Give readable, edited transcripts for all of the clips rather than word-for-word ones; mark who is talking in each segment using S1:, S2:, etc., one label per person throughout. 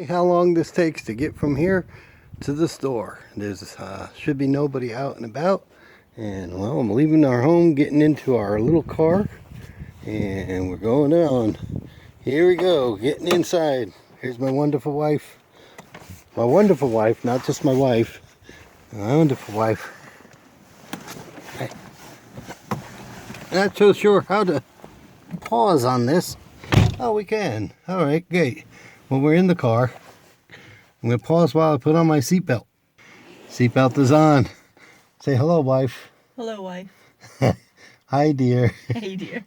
S1: How long this takes to get from here to the store. There's should be nobody out and about, and well, I'm leaving our home, getting into our little car, and we're going on. Here we go, getting inside. Here's my wonderful wife, not just my wife, my wonderful wife. I'm not so sure how to pause on this. Oh, we can. All right, great. Well, we're in the car. I'm going to pause while I put on my seatbelt. Seatbelt is on. Say hello, wife.
S2: Hello, wife.
S1: Hi, dear.
S2: Hey, dear.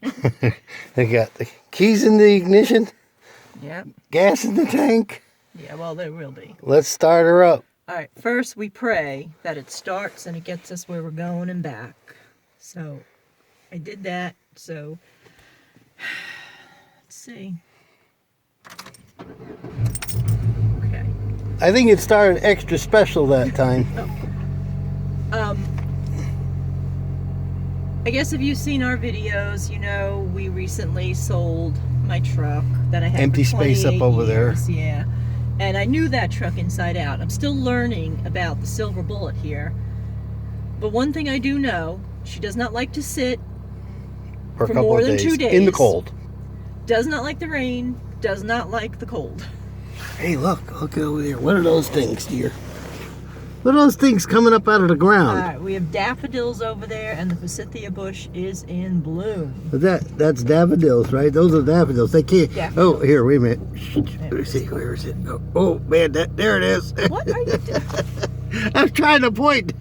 S1: I got the keys in the ignition.
S2: Yep.
S1: Gas in the tank.
S2: Yeah, well, there will be.
S1: Let's start her up.
S2: All right, first we pray that it starts and it gets us where we're going and back. So, I did that, so let's see. Okay.
S1: I think it started extra special that time.
S2: I guess if you've seen our videos, you know we recently sold my truck that I had
S1: Empty
S2: for
S1: space up
S2: 28
S1: over there.
S2: years, yeah. And I knew that truck inside out. I'm still learning about the Silver Bullet here. But one thing I do know, she does not like to sit
S1: For a
S2: for
S1: couple
S2: more
S1: of
S2: than
S1: days.
S2: 2 days.
S1: In the cold.
S2: Does not like the rain, does not like the cold.
S1: Hey, look over there. What are those things, dear? What are those things coming up out of the ground?
S2: Alright, we have daffodils over there and the forsythia bush is in bloom.
S1: That's daffodils, right? Those are daffodils. They can't.
S2: Daffodils.
S1: Oh, here, wait a minute. Let me see. Where is it? Oh man, there it is.
S2: What are you doing?
S1: I'm trying to point.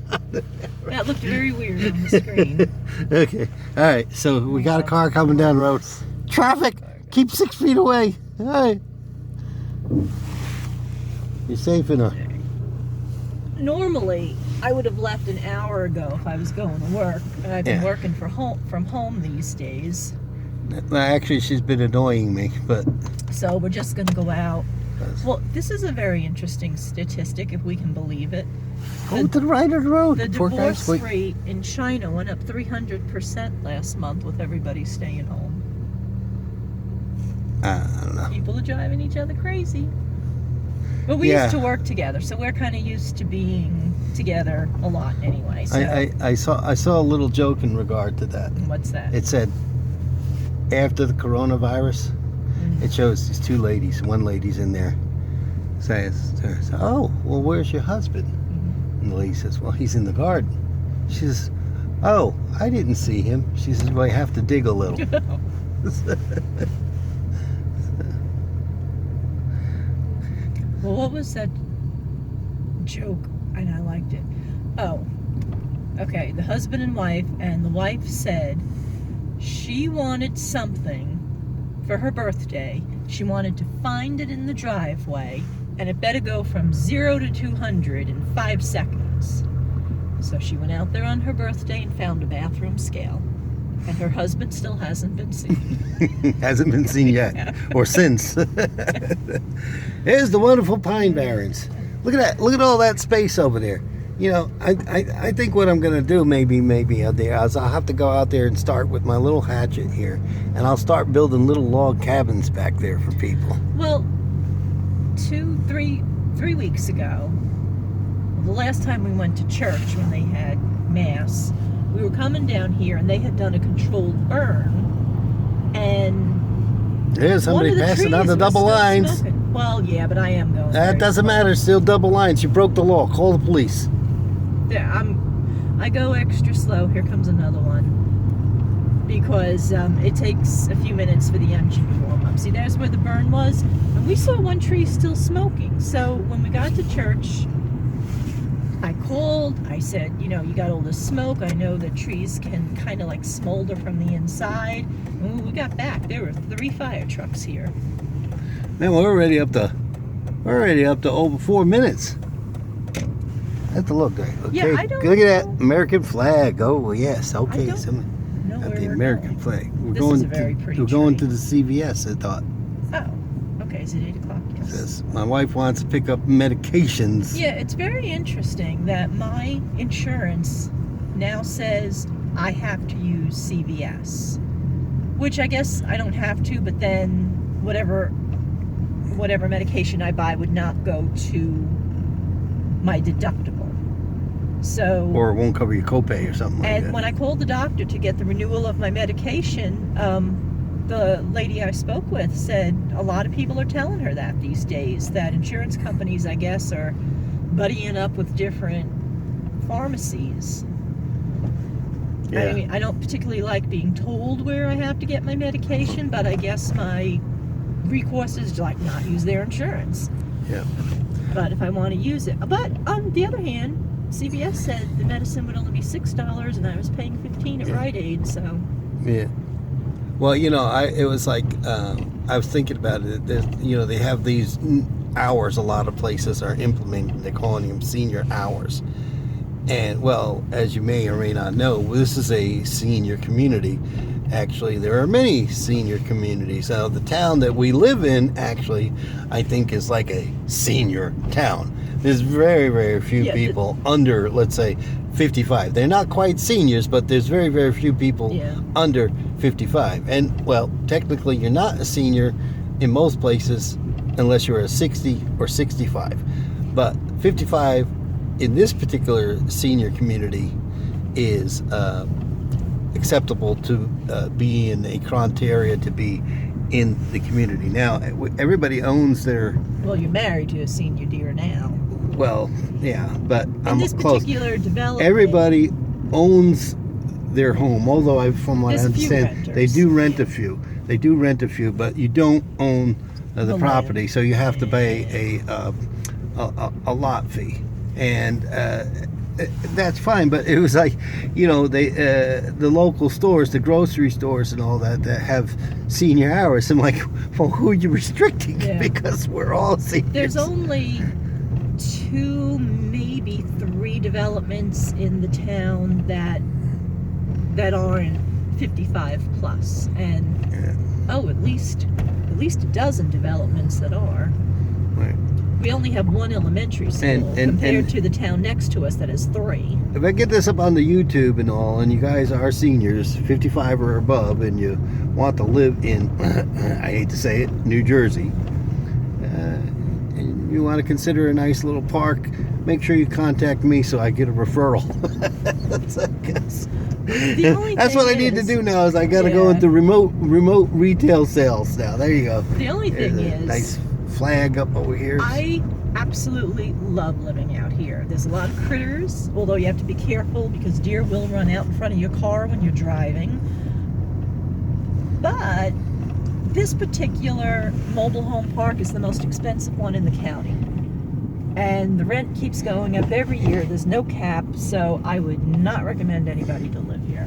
S2: That looked very weird on the screen.
S1: Okay. All right. So we got a car coming down the road. Traffic. Keep 6 feet away. All right. You're safe enough.
S2: Normally, I would have left an hour ago if I was going to work, and I've been
S1: Yeah.
S2: working from home these days.
S1: Well, actually, she's been annoying me, but
S2: So we're just going to go out. Well, this is a very interesting statistic, if we can believe it.
S1: go to the right of the road.
S2: The
S1: Poor guys.
S2: divorce rate in China went up 300% last month with everybody staying home.
S1: I don't know.
S2: People are driving each other crazy. But we
S1: Yeah.
S2: used to work together, so we're kind of used to being together a lot anyway. So
S1: I saw a little joke in regard to that.
S2: what's that?
S1: It said, after the coronavirus, it shows these two ladies. One lady's in there. Says, oh, well, where's your husband? And the lady says, well, he's in the garden. She says, oh, I didn't see him. She says, well, you have to dig a little.
S2: Well, what was that joke? And I liked it. Oh, okay. The husband and wife, and the wife said she wanted something for her birthday. She wanted to find it in the driveway, and it better go from 0 to 200 in 5 seconds. So she went out there on her birthday and found a bathroom scale. And her husband still hasn't been seen.
S1: Hasn't been seen yet, or since. There's the wonderful Pine Barrens. Look at that. Look at all that space over there. You know, I think what I'm going to do maybe out there is I'll have to go out there and start with my little hatchet here, and I'll start building little log cabins back there for people.
S2: Well, 3 weeks ago, the last time we went to church when they had mass, we were coming down here and they had done a controlled burn, and
S1: There's somebody
S2: one of the
S1: passing
S2: trees
S1: on the
S2: was
S1: double
S2: still
S1: lines.
S2: smoking. Well, yeah, but I am going.
S1: That
S2: very
S1: doesn't
S2: slow.
S1: matter. Still double lines. You broke the law. Call the police.
S2: Yeah, I go extra slow. Here comes another one, because it takes a few minutes for the engine to warm up. See, there's where the burn was, and we saw one tree still smoking. So when we got to church, I called. I said, you know, you got all this smoke. I know that trees can kind of like smolder from the inside. And when we got back, there were 3 fire trucks here.
S1: Man, we're already up to over 4 minutes. I have to look there. Okay.
S2: Yeah, I don't
S1: Look at
S2: know.
S1: that American flag. Oh yes.
S2: I
S1: Okay.
S2: don't
S1: Some
S2: know
S1: got
S2: where
S1: the
S2: we're
S1: American
S2: going.
S1: flag. We're
S2: This
S1: going
S2: is a very pretty
S1: we're going
S2: tree.
S1: to the CVS. I thought.
S2: Oh, okay. Is it 8 o'clock? Yes.
S1: Says my wife wants to pick up medications.
S2: Yeah, it's very interesting that my insurance now says I have to use CVS, which I guess I don't have to, but then whatever whatever medication I buy would not go to my deductible. So,
S1: Or it won't cover your copay or something like
S2: and
S1: that.
S2: when I called the doctor to get the renewal of my medication, the lady I spoke with said a lot of people are telling her that these days, that insurance companies, I guess, are buddying up with different pharmacies.
S1: Yeah.
S2: I mean, I don't particularly like being told where I have to get my medication, but I guess my recourse is to like not use their insurance.
S1: Yeah.
S2: But if I want to use it, but on the other hand, CVS said the medicine would only be $6, and I was paying $15 at
S1: Yeah.
S2: Rite Aid. So
S1: Yeah. Well, it was like I was thinking about it. They have these hours. A lot of places are implementing. They're calling them senior hours. And well, as you may or may not know, this is a senior community. Actually, there are many senior communities. Now, the town that we live in, actually, I think is like a senior town. There's very, very few
S2: Yeah,
S1: people under, let's say, 55. They're not quite seniors, but there's very, very few people
S2: Yeah.
S1: under 55. And, well, technically, you're not a senior in most places unless you're a 60 or 65. But 55 in this particular senior community is acceptable to be in a criteria to be in the community. Now, everybody owns their,
S2: well, you're married to a senior dear now.
S1: well, yeah, but
S2: In
S1: I'm
S2: this
S1: close.
S2: particular development,
S1: Everybody owns their home, although from what I
S2: There's a few
S1: understand,
S2: renters.
S1: they do rent a few. They do rent a few, but you don't own the
S2: The
S1: property,
S2: land.
S1: so you have to pay a lot fee, and that's fine. But it was like, the local stores, the grocery stores, and all that have senior hours. I'm like, well, who are you restricting?
S2: Yeah.
S1: Because we're all seniors.
S2: there's only 2, maybe 3 developments in the town that aren't 55 plus, and
S1: Yeah.
S2: at least a dozen developments that are.
S1: Right.
S2: We only have 1 elementary school
S1: And
S2: compared to the town next to us that has 3.
S1: If I get this up on the YouTube and all, and you guys are seniors, 55 or above, and you want to live in, I hate to say it, New Jersey, and you want to consider a nice little park, make sure you contact me so I get a referral.
S2: The only
S1: That's
S2: thing
S1: what I need to
S2: is-
S1: do now. Is I got to go
S2: Yeah.
S1: into remote retail sales now. There you go.
S2: The only
S1: There's
S2: thing
S1: a
S2: is,
S1: nice flag up over here.
S2: I absolutely love living out here. There's a lot of critters, although you have to be careful because deer will run out in front of your car when you're driving. But this particular mobile home park is the most expensive one in the county. And the rent keeps going up every year. There's no cap, so I would not recommend anybody to live here.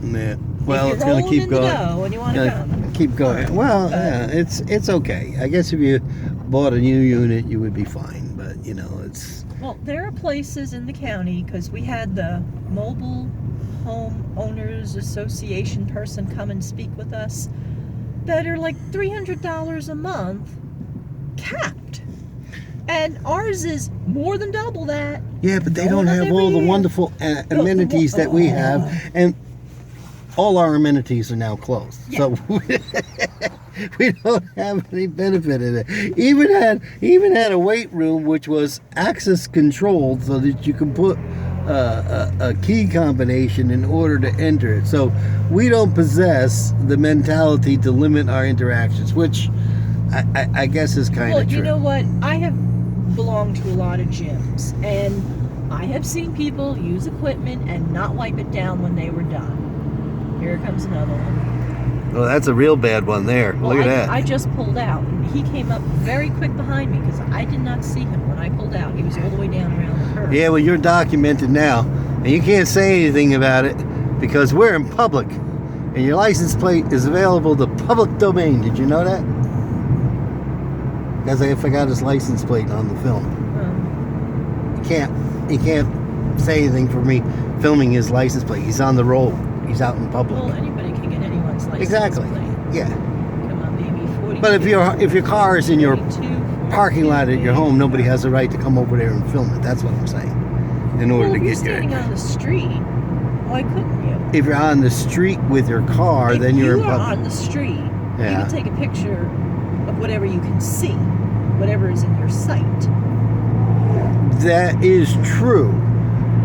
S1: Yeah. Well,
S2: if
S1: it's
S2: you're
S1: going to
S2: rolling
S1: keep
S2: in the
S1: going.
S2: dough and you want to
S1: Yeah,
S2: come,
S1: keep going. Well,
S2: But-
S1: yeah, it's okay. I guess if you bought a new unit, you would be fine. But it's
S2: well, there are places in the county because we had the Mobile Home Owners Association person come and speak with us that are like $300 a month capped. And ours is more than double that.
S1: yeah, but they
S2: Going
S1: don't
S2: up
S1: have all
S2: every
S1: the
S2: year.
S1: wonderful amenities that we have, and all our amenities are now closed.
S2: Yeah.
S1: So we don't have any benefit in it. Even had a weight room which was access controlled so that you can put a key combination in order to enter it. So we don't possess the mentality to limit our interactions, which I guess is kind
S2: Well,
S1: of true.
S2: you know what? I have belonged to a lot of gyms, and I have seen people use equipment and not wipe it down when they were done. Here comes another one.
S1: Well, that's a real bad one there.
S2: Well,
S1: Look at that.
S2: I just pulled out, and he came up very quick behind me because I did not see him when I pulled out. He was all the way down around the curve.
S1: Yeah, well, you're documented now, and you can't say anything about it because we're in public, and your license plate is available to public domain. Did you know that? Because I forgot his license plate on the film. You can't say anything for me filming his license plate. He's on the road. He's out in public.
S2: Well, anybody can get anyone's license
S1: Exactly.
S2: plate.
S1: Yeah.
S2: Come on, baby. 42.
S1: But if your car is in your
S2: 42,
S1: parking lot at your
S2: 42,
S1: home, nobody has a right to come over there and film it. That's what I'm saying. In order
S2: Well,
S1: to
S2: if you're
S1: get
S2: standing
S1: there.
S2: on the street, why couldn't you?
S1: If you're on the street with your car,
S2: If
S1: then you're in
S2: you are
S1: public.
S2: on the street, you
S1: Yeah.
S2: can take a picture of whatever you can see, whatever is in your sight.
S1: That is true,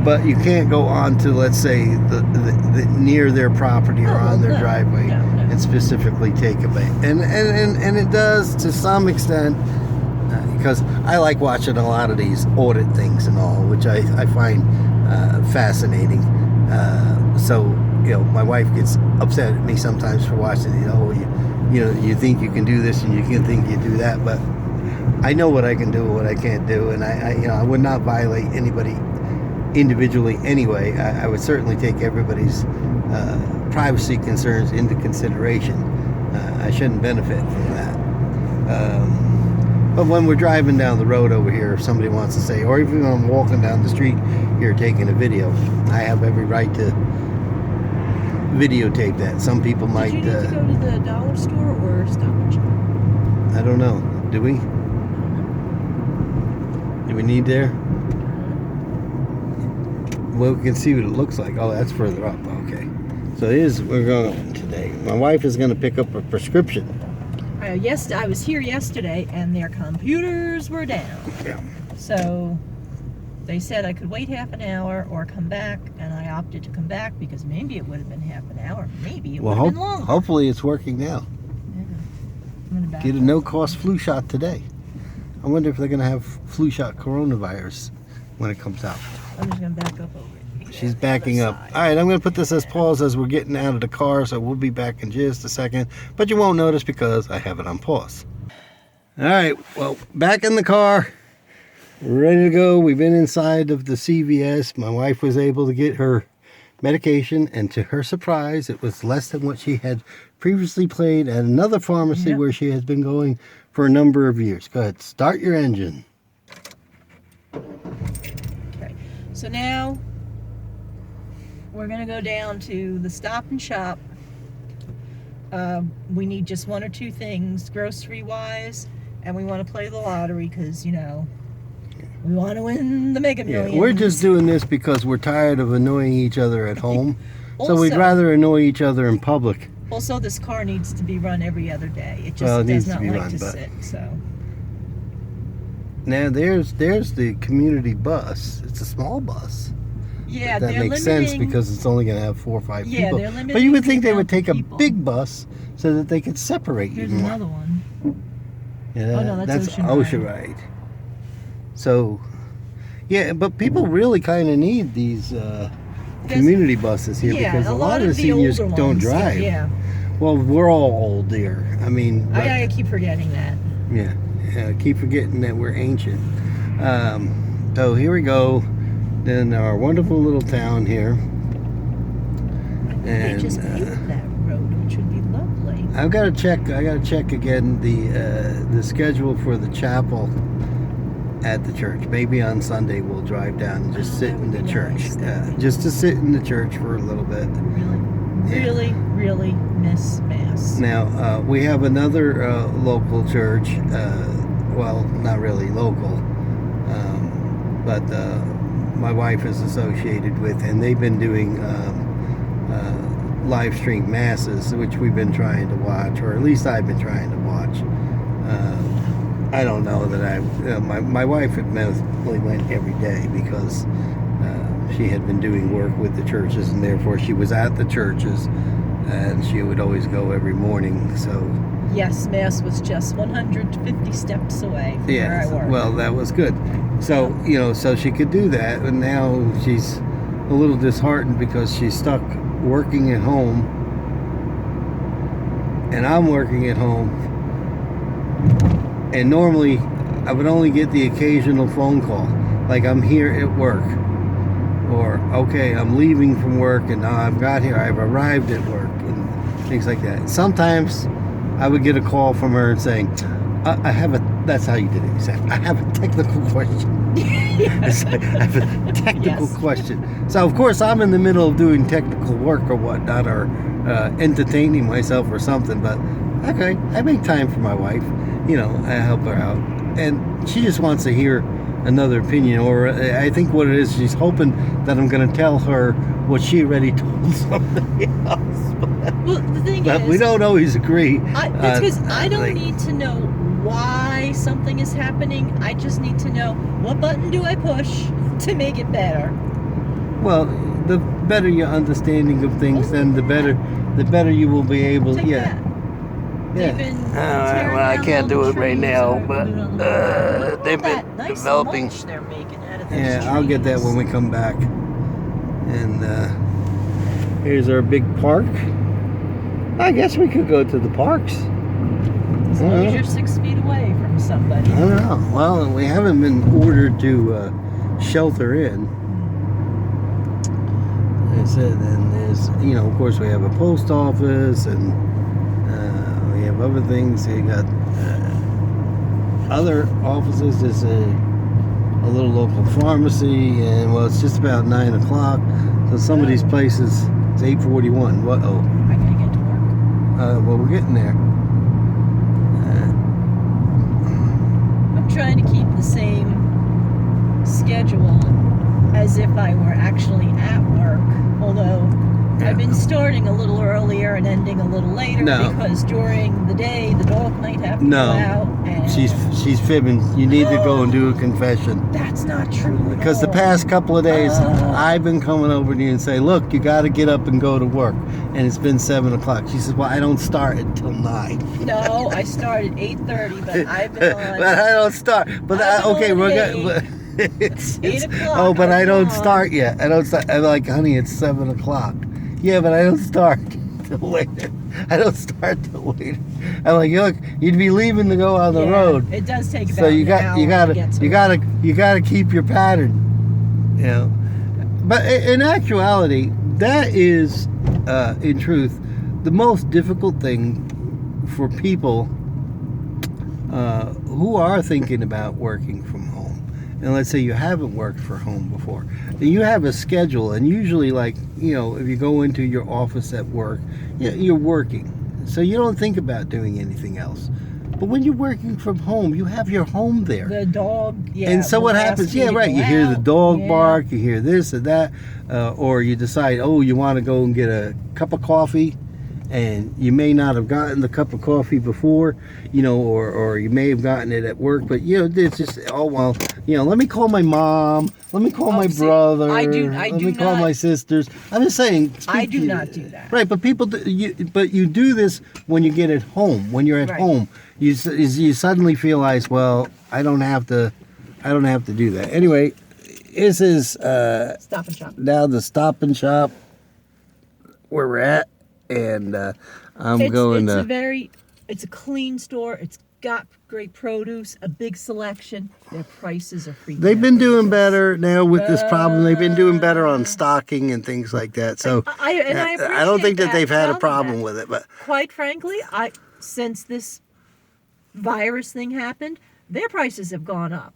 S1: but you can't go on to, let's say, the near their property or on their driveway
S2: no.
S1: and specifically take a bait. And it does to some extent, because I like watching a lot of these audit things and all, which I find fascinating. So, you know, my wife gets upset at me sometimes for watching, you think you can do this and you can think you do that, but I know what I can do and what I can't do, and I would not violate anybody individually anyway. I would certainly take everybody's privacy concerns into consideration. I shouldn't benefit from that. But when we're driving down the road over here, if somebody wants to say, or even when I'm walking down the street here taking a video, I have every right to videotape that. Some people might.
S2: Did you need to go to the dollar store or Stop and Shop?
S1: I don't know. Do we? Do we need there? Well, we can see what it looks like. Oh, that's further up. Okay. So we're going today. My wife is going to pick up a prescription.
S2: Yes, I was here yesterday and their computers were down.
S1: Yeah.
S2: So they said I could wait half an hour or come back, and I opted to come back because maybe it would have been half an hour. Maybe it would have been longer.
S1: Hopefully it's working now.
S2: Yeah. I'm gonna back
S1: Get a
S2: up.
S1: no-cost flu shot today. I wonder if they're going to have flu shot coronavirus when it comes out.
S2: I'm just going to back up over here.
S1: She's backing up. All right, I'm going to put this as pause as we're getting out of the car, so we'll be back in just a second. But you won't notice because I have it on pause. All right, well, back in the car, ready to go. We've been inside of the CVS. My wife was able to get her medication, and to her surprise, it was less than what she had previously paid at another pharmacy where she has been going for a number of years. Go ahead, start your engine.
S2: Okay, so now we're going to go down to the Stop and Shop. We need just one or two things grocery-wise, and we want to play the lottery because, we want to win the Mega Millions.
S1: We're just doing this because we're tired of annoying each other at home. So we'd
S2: Also-
S1: rather annoy each other in public.
S2: Also, this car needs to be run every other day. It just
S1: Well, it needs
S2: does
S1: to
S2: not
S1: be
S2: like
S1: run,
S2: to
S1: but-
S2: sit, so...
S1: Now there's the community bus. It's a small bus.
S2: Yeah,
S1: That
S2: they're
S1: makes sense
S2: limiting-
S1: because it's only going to have 4 or 5
S2: Yeah,
S1: people.
S2: they're
S1: But you
S2: limiting
S1: would think
S2: the
S1: they would
S2: amount of
S1: take a
S2: people.
S1: big bus so that they could separate
S2: Here's
S1: you more.
S2: another one.
S1: Yeah,
S2: Oh, no, that's Ocean
S1: Ocean Ride. So, yeah, but people really kind of need these community buses here because a lot of the seniors
S2: older
S1: don't
S2: ones,
S1: drive.
S2: Yeah,
S1: Well, we're all old dear. I mean, but-
S2: I keep forgetting that.
S1: yeah, keep forgetting that we're ancient. So here we go, in our wonderful little town here.
S2: They
S1: And
S2: just paved that road, which would be lovely.
S1: I gotta check again the schedule for the chapel at the church. Maybe on Sunday we'll drive down and just sit
S2: That
S1: in
S2: would
S1: the
S2: be
S1: church.
S2: nice. That would be
S1: Just to sit in the church for a little bit.
S2: Really, really miss Mass.
S1: Now, we have another local church, well, not really local, but my wife is associated with, and they've been doing live stream masses, which we've been trying to watch, or at least I've been trying to watch. I don't know that my wife admittedly went every day because she had been doing work with the churches, and therefore she was at the churches, and she would always go every morning. So
S2: Yes, Mass was just 150 steps away from where I work.
S1: well, that was good. So so she could do that, and now she's a little disheartened because she's stuck working at home, and I'm working at home. And normally, I would only get the occasional phone call, like I'm here at work, or okay, I'm leaving from work, and now I've arrived at work, and things like that. Sometimes I would get a call from her saying, that's how you did it, you said, I have a technical question. It's like, I have a technical
S2: Yes.
S1: question. So of course I'm in the middle of doing technical work or whatnot, or entertaining myself or something, but okay, I make time for my wife. I help her out, and she just wants to hear another opinion, or I think what it is, she's hoping that I'm going to tell her what she already told somebody else.
S2: Well, the thing
S1: But
S2: is,
S1: we don't always agree.
S2: because I don't
S1: like-
S2: need to know why something is happening. I just need to know, what button do I push to make it better?
S1: Well, the better your understanding of things, then the better you will be able.
S2: Take
S1: Yeah.
S2: that.
S1: Yeah.
S2: They've been
S1: Well, I
S2: tearing
S1: can't
S2: down all
S1: do
S2: the
S1: it right
S2: trees
S1: now,
S2: or
S1: but
S2: put it on the road. Look at
S1: they've
S2: all
S1: been
S2: that nice
S1: developing.
S2: mulch they're making out of those
S1: Yeah, I'll get that
S2: trees.
S1: when we come back. And here's our big park. I guess we could go to the parks.
S2: As long as you're 6 feet away from somebody.
S1: I don't know. Well, we haven't been ordered to shelter in. I said, and there's, of course, we have a post office, and we have other things. We got other offices. There's a little local pharmacy, and well, it's just about 9 o'clock. So some of these places, it's 8:41. What? Oh,
S2: I gotta get to work.
S1: well, we're getting there.
S2: I'm trying to keep the same schedule as if I were actually at work, although I've been starting a little earlier and ending a little later because during the day the dog might have to go out. And
S1: She's fibbing. You need to go and do a confession.
S2: That's not true.
S1: Because the past couple of days, I've been coming over to you and say, look, you got to get up and go to work. And it's been 7 o'clock. She says, well, I don't start until 9.
S2: No, I start at 8:30, but I've been on.
S1: But I don't start. But okay, we're going. It's
S2: 8 o'clock.
S1: Oh, but I don't
S2: come on.
S1: start yet. I don't start. I'm like, honey, it's 7 o'clock. Yeah, but I don't start till later. I don't start till later. I'm like, look, you'd be leaving to go on the road.
S2: It does take about
S1: So you
S2: an
S1: got
S2: hour
S1: you got
S2: to get to
S1: you got to you got to keep your pattern. But in actuality, that is, in truth, the most difficult thing for people who are thinking about working from home. And let's say you haven't worked from home before, then you have a schedule, and usually, like, if you go into your office at work, you're working, so you don't think about doing anything else. But when you're working from home, you have your home there.
S2: the dog. Yeah.
S1: And so what happens? Yeah, right. You hear the dog bark, you hear this and that, or you decide, you want to go and get a cup of coffee, and you may not have gotten the cup of coffee before, or you may have gotten it at work, but it's just, let me call my mom, let me call my brother, let me call my sisters. I'm just saying.
S2: I do not do that.
S1: Right, but people, but you do this when you get at home. When you're at home, you suddenly realize, well, I don't have to do that. Anyway, this is
S2: Stop and Shop.
S1: now the Stop and Shop where we're at, and
S2: It's a clean store. It's got great produce, a big selection. Their prices are free.
S1: They've been doing better now with this problem. They've been doing better on stocking and things like that. So
S2: I appreciate
S1: I don't think that they've had a
S2: telling
S1: problem
S2: that.
S1: with it, but
S2: Quite frankly, since this virus thing happened, their prices have gone up.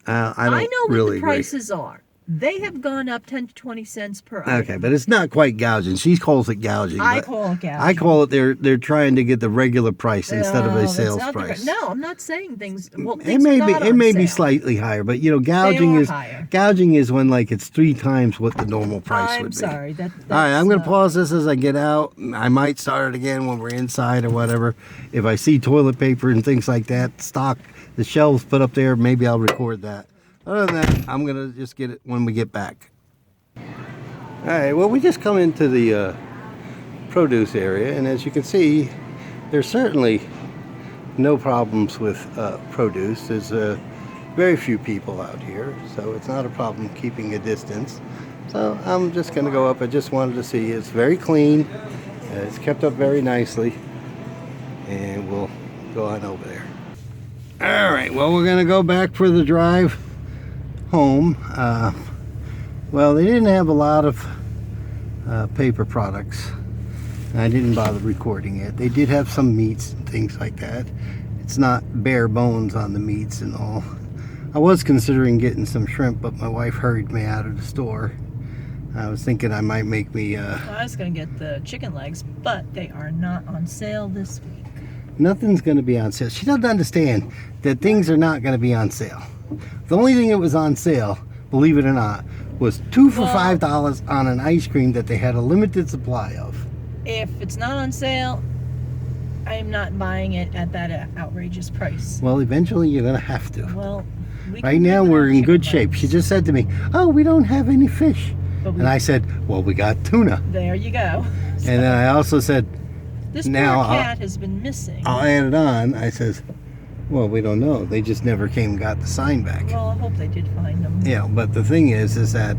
S1: I don't
S2: I know what
S1: really
S2: the prices are. They have gone up 10 to 20 cents per item.
S1: Okay, but it's not quite gouging. She calls it gouging.
S2: I
S1: but
S2: call it gouging.
S1: I call it they're trying to get the regular price instead of a
S2: that's
S1: sales
S2: not the
S1: price.
S2: No, I'm not saying things. Well,
S1: It
S2: things
S1: may
S2: are
S1: be
S2: not
S1: it
S2: on
S1: may be
S2: sale.
S1: slightly higher, but gouging
S2: are
S1: is
S2: higher.
S1: gouging is when like it's 3 times what the normal price
S2: I'm
S1: would be.
S2: sorry.
S1: All right, I'm going to pause this as I get out. I might start it again when we're inside or whatever. If I see toilet paper and things like that, stock, the shelves put up there, maybe I'll record that. Other than that, I'm going to just get it when we get back. All right, well, we just come into the produce area, and as you can see, there's certainly no problems with produce. There's very few people out here, so it's not a problem keeping a distance. So I'm just going to go up. I just wanted to see. It's very clean. It's kept up very nicely, and we'll go on over there. All right, well, we're going to go back for the drive home. Well, they didn't have a lot of paper products. I didn't bother recording it. They did have some meats and things like that. It's not bare bones on the meats and all. I was considering getting some shrimp, but my wife hurried me out of the store. I was thinking I might make me...
S2: I was going to get the chicken legs, but they are not on sale this week.
S1: Nothing's going to be on sale. She doesn't understand that things are not going to be on sale. The only thing that was on sale, believe it or not, was 2 for $5 on an ice cream that they had a limited supply of.
S2: If it's not on sale, I am not buying it at that outrageous price.
S1: Well, eventually you're gonna have to.
S2: Well, we
S1: Right
S2: can
S1: now
S2: live
S1: we're
S2: without
S1: in good
S2: chicken
S1: shape. She
S2: legs.
S1: just said to me, "Oh, we don't have any fish,"
S2: But we,
S1: and I said, "Well, we got tuna."
S2: there you go.
S1: And then I also said,
S2: This
S1: now
S2: poor cat has been missing.
S1: I'll add it on. I says, "Well, we don't know. They just never came and got the sign back."
S2: Well, I hope they did find them.
S1: Yeah, but the thing is that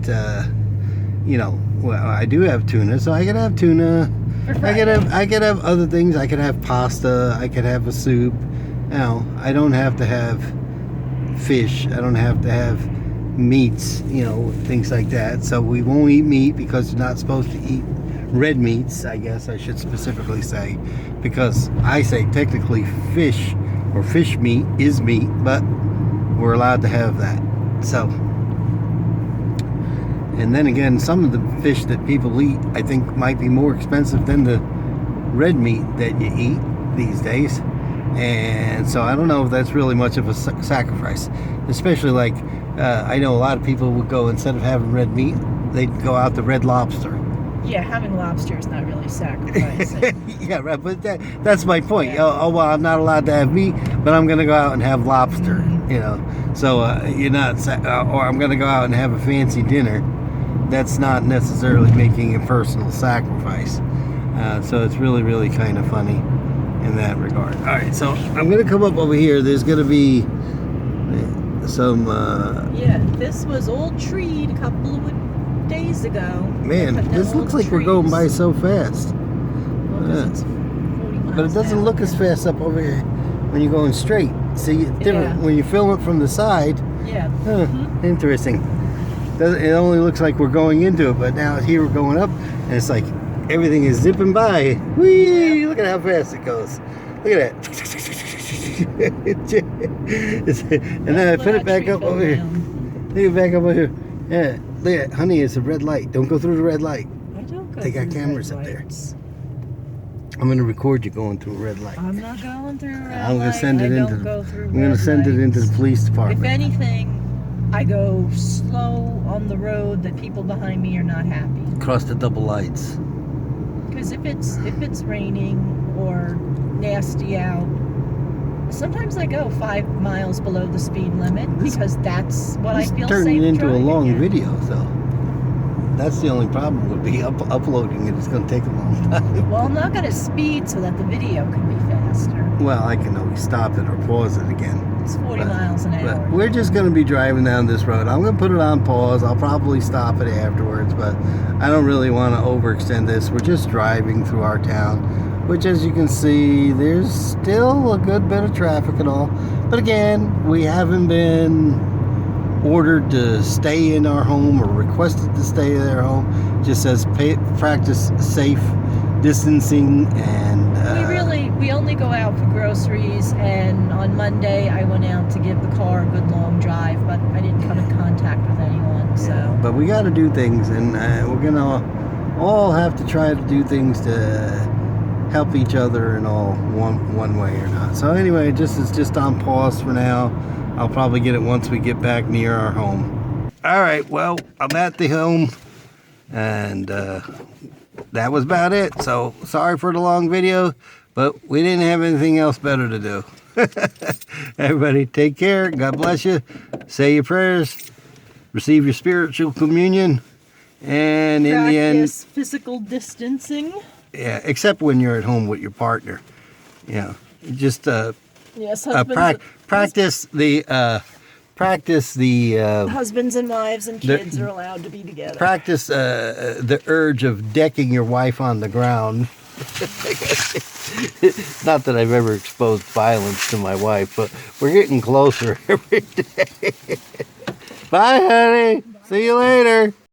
S1: well, I do have tuna, so I could have tuna.
S2: For
S1: I could
S2: Friday.
S1: have other things. I could have pasta. I could have a soup. I don't have to have fish. I don't have to have meats. Things like that. So we won't eat meat because you're not supposed to eat red meats. I guess I should specifically say, because I say technically fish or fish meat is meat, but we're allowed to have that. So. And then again, some of the fish that people eat, I think, might be more expensive than the red meat that you eat these days. And so I don't know if that's really much of a sacrifice. Especially like, I know a lot of people would go, instead of having red meat, they'd go out to Red Lobster.
S2: Yeah, having lobster is not really sacrificing.
S1: Yeah, right, but that's my point.
S2: Yeah.
S1: Well, I'm not allowed to have meat, but I'm going to go out and have lobster, So you're not, or I'm going to go out and have a fancy dinner. That's not necessarily making a personal sacrifice. So it's really, really kind of funny in that regard. All right, so I'm going to come up over here. There's going to be some...
S2: Yeah, this was old treed a couple of days ago.
S1: Man,
S2: Cut down
S1: this
S2: old
S1: looks like we're going by
S2: trees.
S1: so fast.
S2: Well, 'cause it's 40 miles
S1: But it doesn't
S2: an
S1: look
S2: hour.
S1: as fast up over here when you're going straight. See, it's different.
S2: Yeah.
S1: When you film it from the side,
S2: Yeah.
S1: interesting. It only looks like we're going into it, but now here we're going up, and it's like everything is zipping by. Whee! Look at how fast it goes. Look at that. And then I put it back up over here. Look it back up over here. Yeah, look at, honey, it's a red light. Don't go through the red light.
S2: I don't go
S1: They got
S2: through
S1: cameras
S2: red
S1: up there.
S2: lights.
S1: I'm gonna record you going through a red light.
S2: I'm not going through red
S1: I'm gonna
S2: light.
S1: send it
S2: I
S1: into.
S2: don't go through
S1: I'm gonna
S2: red
S1: send it into the
S2: lights.
S1: police
S2: If
S1: department.
S2: anything, I go slow on the road that people behind me are not happy.
S1: Across the double lights.
S2: Because if it's raining or nasty out, sometimes I go 5 miles below the speed limit because that's what I
S1: It's
S2: feel
S1: turning
S2: safe
S1: into a
S2: driving
S1: long
S2: at.
S1: video, so that's the only problem would be uploading it. It's gonna take a long time.
S2: Well, I'm not going to speed so that the video can be faster.
S1: Well, I can always stop it or pause it again.
S2: It's 40
S1: But-
S2: miles an
S1: But
S2: hour.
S1: we're just gonna be driving down this road. I'm gonna put it on pause. I'll probably stop it afterwards, but I don't really want to overextend this. We're just driving through our town, which, as you can see, there's still a good bit of traffic and all. But again, we haven't been ordered to stay in our home or requested to stay in their home. It just says practice safe distancing and
S2: We only go out for groceries, and on Monday I went out to give the car a good long drive, but I didn't come in contact with anyone, so.
S1: But we got to do things, and we're gonna all have to try to do things to help each other in all one way or not. So anyway, it's just on pause for now. I'll probably get it once we get back near our home. All right, well, I'm at the home, and that was about it. So sorry for the long video, but we didn't have anything else better to do. Everybody, take care. God bless you. Say your prayers. Receive your spiritual communion. And in the end,
S2: Practice physical distancing.
S1: yeah, except when you're at home with your partner. Just
S2: Yes,
S1: practice the
S2: husbands and wives and
S1: the-
S2: kids are allowed to be together.
S1: practice the urge of decking your wife on the ground. Not that I've ever exposed violence to my wife, but we're getting closer every day. Bye, honey. See you later.